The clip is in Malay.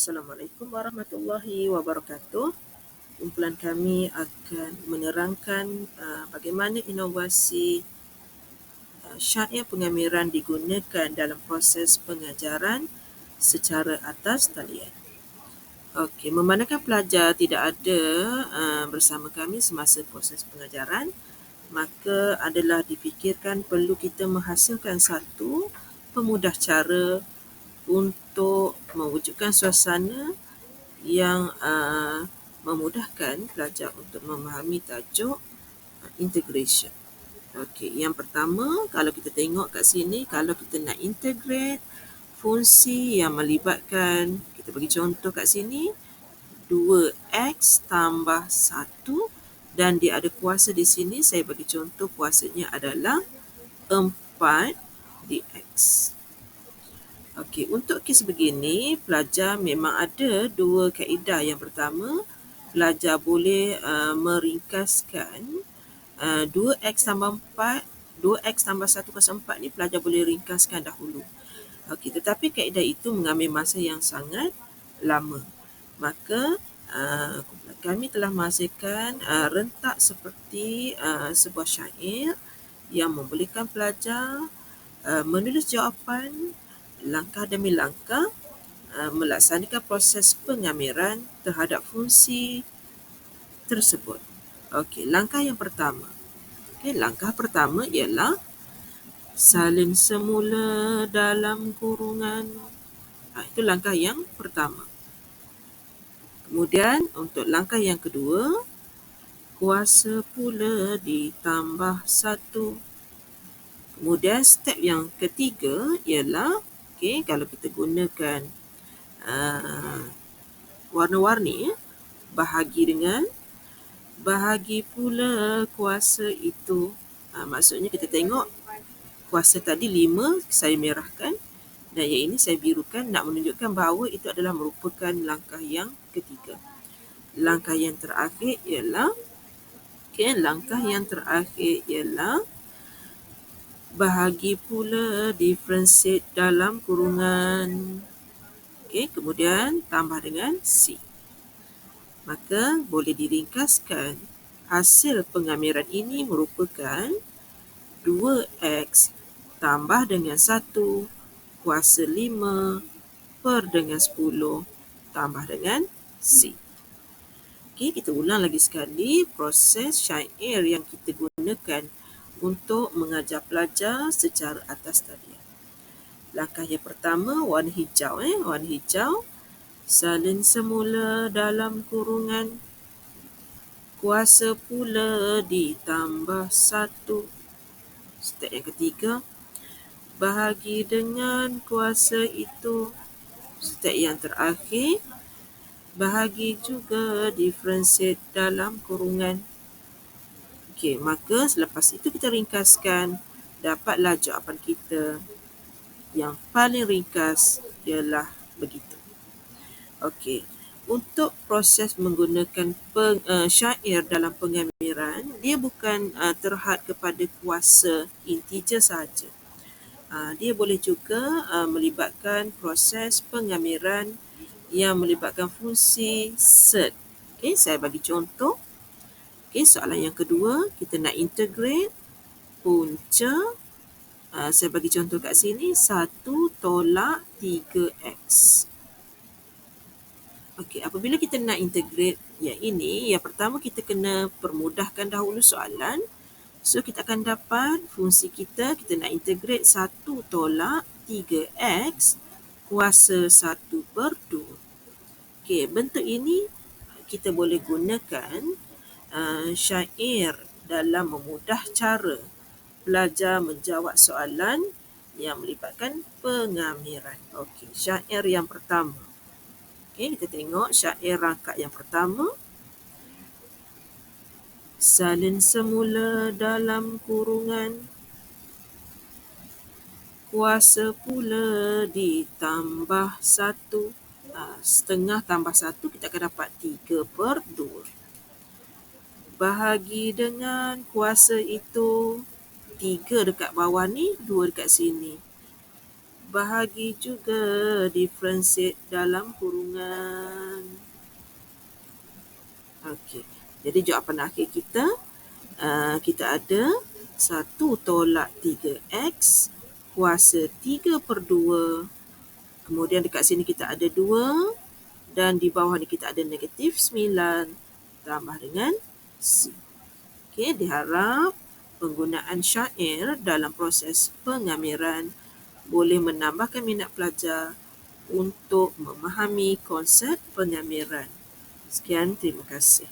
Assalamualaikum warahmatullahi wabarakatuh. Kumpulan kami akan menerangkan bagaimana inovasi syair pengamiran digunakan dalam proses pengajaran secara atas talian. Okey, memandangkan pelajar tidak ada bersama kami semasa proses pengajaran, maka adalah difikirkan perlu kita menghasilkan satu pemudah cara untuk mewujudkan suasana yang memudahkan pelajar untuk memahami tajuk integration. Okey, yang pertama, kalau kita tengok kat sini, kalau kita nak integrate fungsi yang melibatkan, kita bagi contoh kat sini, 2x tambah 1 dan dia ada kuasa di sini, saya bagi contoh kuasanya adalah 4 dx. Okey, untuk kes begini, pelajar memang ada dua kaedah. Yang pertama, pelajar boleh meringkaskan 2x tambah 4, 2x tambah 1+4 ni pelajar boleh ringkaskan dahulu. Okey, tetapi kaedah itu mengambil masa yang sangat lama. Maka kami telah menghasilkan rentak seperti sebuah syair yang membolehkan pelajar menulis jawapan langkah demi langkah, melaksanakan proses pengamiran terhadap fungsi tersebut. Okey, langkah yang pertama. Okey, langkah pertama ialah salin semula dalam kurungan. Itu langkah yang pertama. Kemudian untuk langkah yang kedua, kuasa pula ditambah 1. Kemudian step yang ketiga ialah, okey, kalau kita gunakan warna-warni, bahagi pula kuasa itu. Maksudnya kita tengok kuasa tadi 5 saya merahkan dan yang ini saya birukan, nak menunjukkan bahawa itu adalah merupakan langkah yang ketiga. Langkah yang terakhir ialah bahagi pula differentiate dalam kurungan. Okey, kemudian tambah dengan C. Maka boleh diringkaskan, hasil pengamiran ini merupakan 2x tambah dengan 1 kuasa 5 per dengan 10 tambah dengan C. Okey, kita ulang lagi sekali proses syair yang kita gunakan untuk mengajar pelajar secara atas talian. Langkah yang pertama, warna hijau. Warna hijau, salin semula dalam kurungan, kuasa pula ditambah 1. Step yang ketiga, bahagi dengan kuasa itu. Step yang terakhir, bahagi juga differentiate dalam kurungan. Okey, maka selepas itu kita ringkaskan, dapatlah jawapan kita. Yang paling ringkas ialah begitu. Okey, untuk proses menggunakan syair dalam pengamiran, dia bukan terhad kepada kuasa integer sahaja. Dia boleh juga melibatkan proses pengamiran yang melibatkan fungsi set. Okey, saya bagi contoh. Okey, soalan yang kedua, kita nak integrate punca. Saya bagi contoh kat sini, 1 tolak 3x. Okey, apabila kita nak integrate yang ini, yang pertama kita kena permudahkan dahulu soalan. So, kita akan dapat fungsi kita nak integrate 1 tolak 3x kuasa 1/2. Okey, bentuk ini kita boleh gunakan syair dalam memudah cara pelajar menjawab soalan yang melibatkan pengamiran. Okey, syair yang pertama. Okey, kita tengok syair rangka yang pertama. Salin semula dalam kurungan, kuasa pula ditambah 1. Setengah tambah 1 kita akan dapat 3/2. Bahagi dengan kuasa itu, 3 dekat bawah ni, 2 dekat sini. bahagi juga differentiate dalam kurungan. Okey, jadi jawapan akhir kita, kita ada 1/3x kuasa 3/2. Kemudian dekat sini kita ada 2 dan di bawah ni kita ada -9 tambah dengan C. Okey, diharap penggunaan syair dalam proses pengamiran boleh menambahkan minat pelajar untuk memahami konsep pengamiran. Sekian, terima kasih.